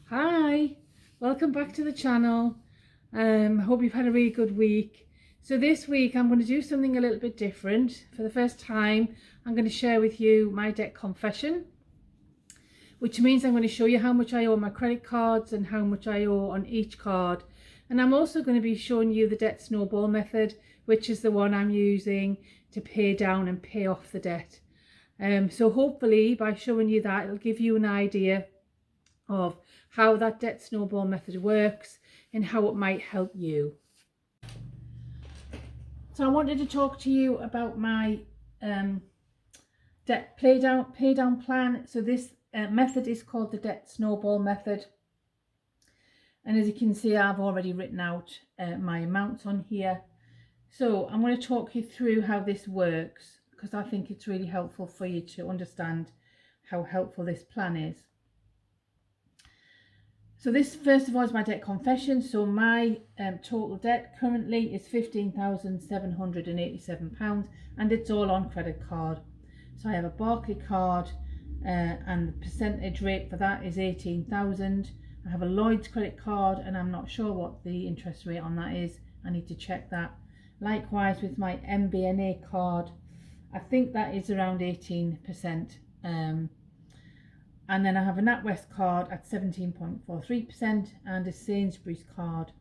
Hi, welcome back to the channel. Hope you've had a really good week. So this week I'm going to do something a little bit different. For the first time, I'm going to share with you my debt confession, which means I'm going to show you how much I owe on my credit cards and how much I owe on each card. And I'm also going to be showing you the debt snowball method, which is the one I'm using to pay down and pay off the debt. So hopefully by showing you that, it'll give you an idea of how that debt snowball method works and how it might help you. So I wanted to talk to you about my debt pay down plan. So this method is called the debt snowball method, and as you can see, I've already written out my amounts on here. So I'm going to talk you through how this works, because I think it's really helpful for you to understand how helpful this plan is. So this, first of all, is my debt confession. So my total debt currently is £15,787, and it's all on credit card. So I have a Barclays card, and the percentage rate for that is 18,000. I have a Lloyd's credit card, and I'm not sure what the interest rate on that is. I need to check that. Likewise with my MBNA card, I think that is around 18%. And then I have a NatWest card at 17.43% and a Sainsbury's card.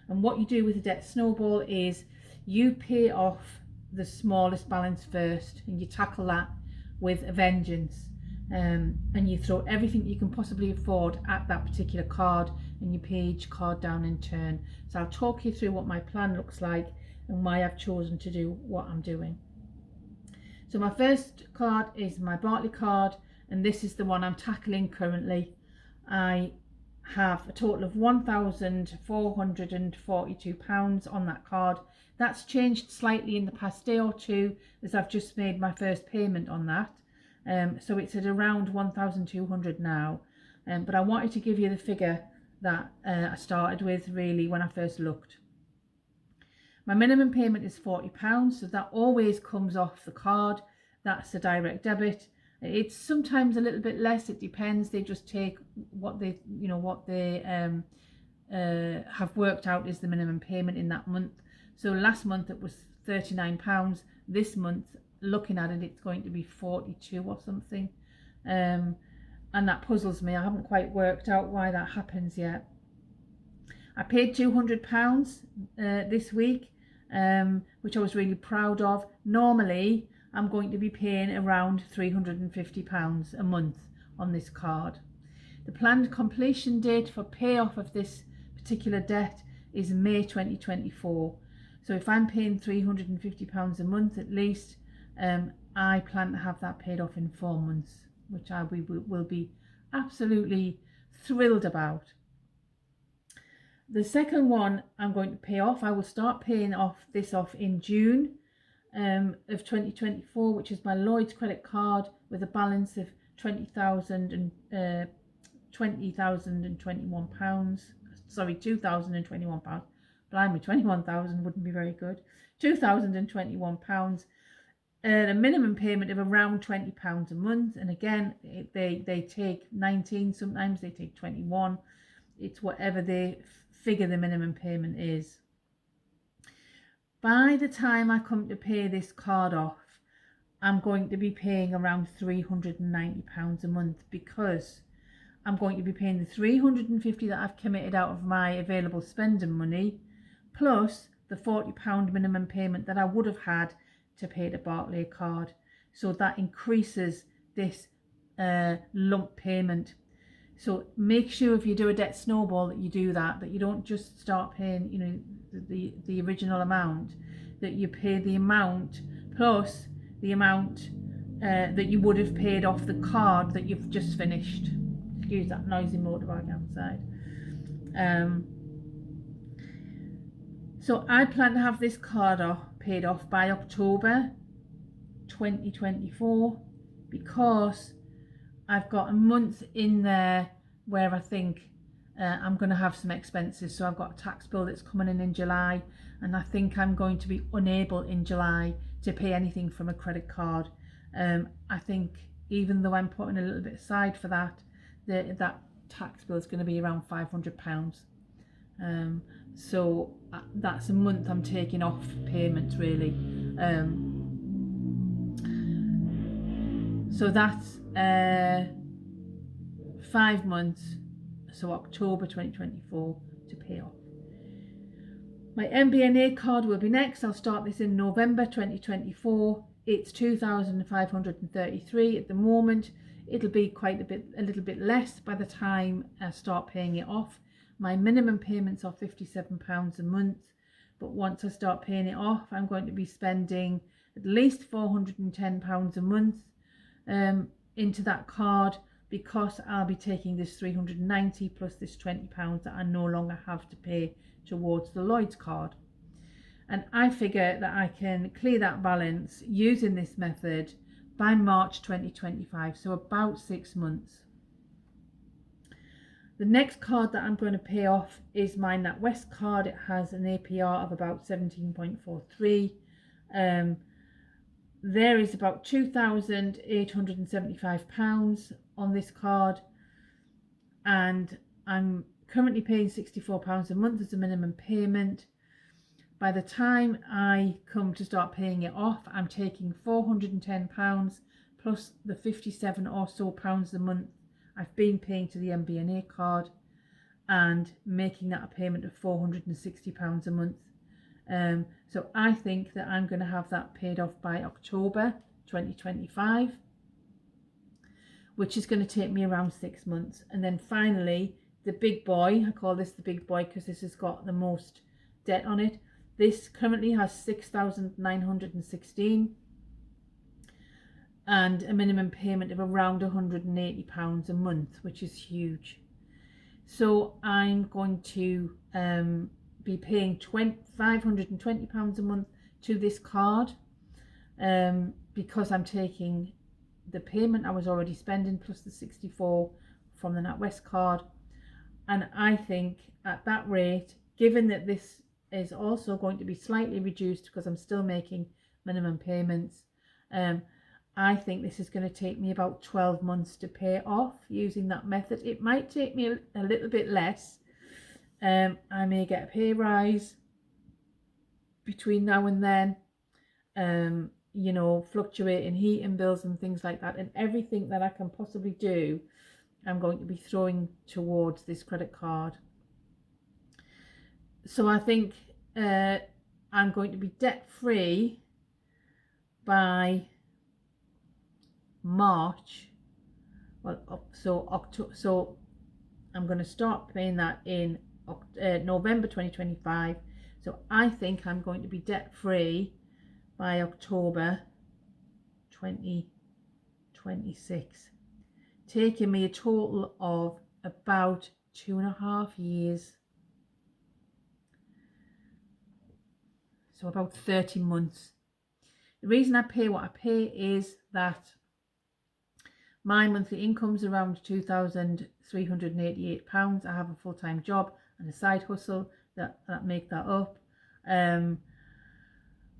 And what you do with the debt snowball is you pay off the smallest balance first, and you tackle that with a vengeance. And you throw everything you can possibly afford at that particular card, and you pay each card down in turn. So I'll talk you through what my plan looks like and why I've chosen to do what I'm doing. So my first card is my Barclays card, and this is the one I'm tackling currently. I have a total of £1,442 on that card. That's changed slightly in the past day or two, as I've just made my first payment on that. So it's at around 1,200 now. But I wanted to give you the figure that I started with really when I first looked. My minimum payment is £40, so that always comes off the card. That's a direct debit. It's sometimes a little bit less, it depends. They just take what they have worked out is the minimum payment in that month. So last month it was £39. This month, looking at it, it's going to be 42 or something. And that puzzles me. I haven't quite worked out why that happens yet. I paid £200 this week, which I was really proud of. Normally I'm going to be paying around £350 a month on this card. The planned completion date for payoff of this particular debt is May 2024. So if I'm paying £350 a month at least, I plan to have that paid off in 4 months, which I will be absolutely thrilled about. The second one I'm going to pay off, I will start paying this off in June of 2024, which is my Lloyd's credit card with a balance of £20,021. Sorry, £2,021. Blimey, 21,000 wouldn't be very good. £2,021. A minimum payment of around £20 a month, and again they take 19, sometimes they take 21. It's whatever they figure the minimum payment is. By the time I come to pay this card off, I'm going to be paying around £390 a month, because I'm going to be paying the £350 that I've committed out of my available spending money, plus the £40 minimum payment that I would have had to pay the Barclays card. So that increases this lump payment. So make sure if you do a debt snowball that you do that you don't just start paying, the original amount, that you pay the amount plus the amount that you would have paid off the card that you've just finished. Excuse that noisy motorbike outside. So I plan to have this card paid off by October 2024, because I've got a month in there where I think I'm going to have some expenses. So I've got a tax bill that's coming in July, and I think I'm going to be unable in July to pay anything from a credit card. I think even though I'm putting a little bit aside for that tax bill is going to be around £500. So that's a month I'm taking off payments really. So that's 5 months, so October 2024 to pay off. My MBNA card will be next. I'll start this in November 2024. It's 2,533 at the moment. It'll be a little bit less by the time I start paying it off. My minimum payments are £57 a month, but once I start paying it off, I'm going to be spending at least £410 a month into that card, because I'll be taking this £390 plus this £20 that I no longer have to pay towards the Lloyds card. And I figure that I can clear that balance using this method by March 2025, so about 6 months. The next card that I'm going to pay off is my NatWest card. It has an APR of about 17.43. There is about £2,875 on this card, and I'm currently paying £64 a month as a minimum payment. By the time I come to start paying it off, I'm taking £410 plus the 57 or so pounds a month I've been paying to the MBNA card, and making that a payment of £460 a month. So I think that I'm going to have that paid off by October 2025, which is going to take me around 6 months. And then finally, the big boy, I call this the big boy because this has got the most debt on it. This currently has 6,916 and a minimum payment of around £180 a month, which is huge. So I'm going to be paying £520 a month to this card, because I'm taking the payment I was already spending plus the 64 from the NatWest card. And I think at that rate, given that this is also going to be slightly reduced because I'm still making minimum payments, I think this is going to take me about 12 months to pay off using that method. It might take me a little bit less. I may get a pay rise between now and then, you know, fluctuating heating bills and things like that, and everything that I can possibly do, I'm going to be throwing towards this credit card. So I think I'm going to be debt free by March. Well, so I'm going to start paying that in November 2025. So I think I'm going to be debt free by October 2026, taking me a total of about 2.5 years. So about 30 months. The reason I pay what I pay is that my monthly income's around £2,388. I have a full-time job and a side hustle that make that up.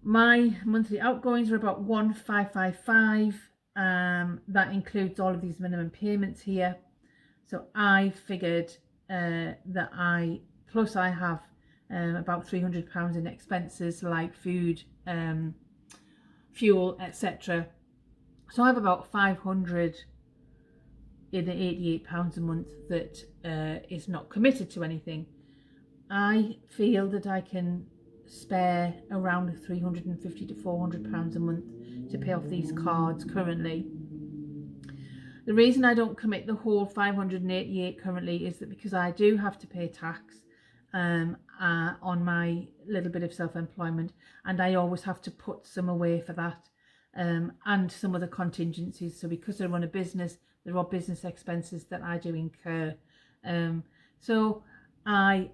My monthly outgoings are about 1,555. That includes all of these minimum payments here. So I figured that I have about £300 in expenses like food, fuel, etc. So I have about 500 in the £88 a month that is not committed to anything. I feel that I can spare around £350 to £400 a month to pay off these cards currently. The reason I don't commit the whole 588 currently is that because I do have to pay tax on my little bit of self-employment, and I always have to put some away for that, and some other contingencies. So because I run a business, there are business expenses that I do incur. So I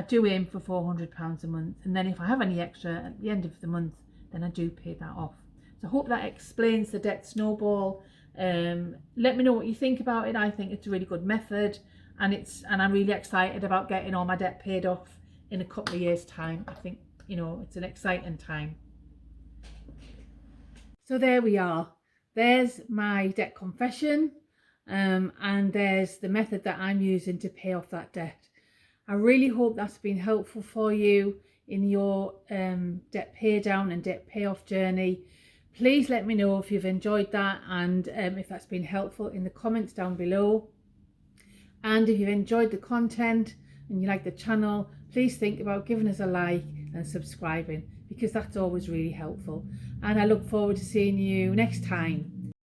do aim for £400 a month, and then if I have any extra at the end of the month, then I do pay that off. So I hope that explains the debt snowball. Let me know what you think about it. I think it's a really good method, and I'm really excited about getting all my debt paid off in a couple of years' time. I think, you know, it's an exciting time. So there we are. There's my debt confession. and there's the method that I'm using to pay off that debt. I really hope that's been helpful for you in your debt pay down and debt payoff journey. Please let me know if you've enjoyed that, and if that's been helpful in the comments down below. And if you've enjoyed the content and you like the channel, please think about giving us a like and subscribing, because that's always really helpful. And I look forward to seeing you next time.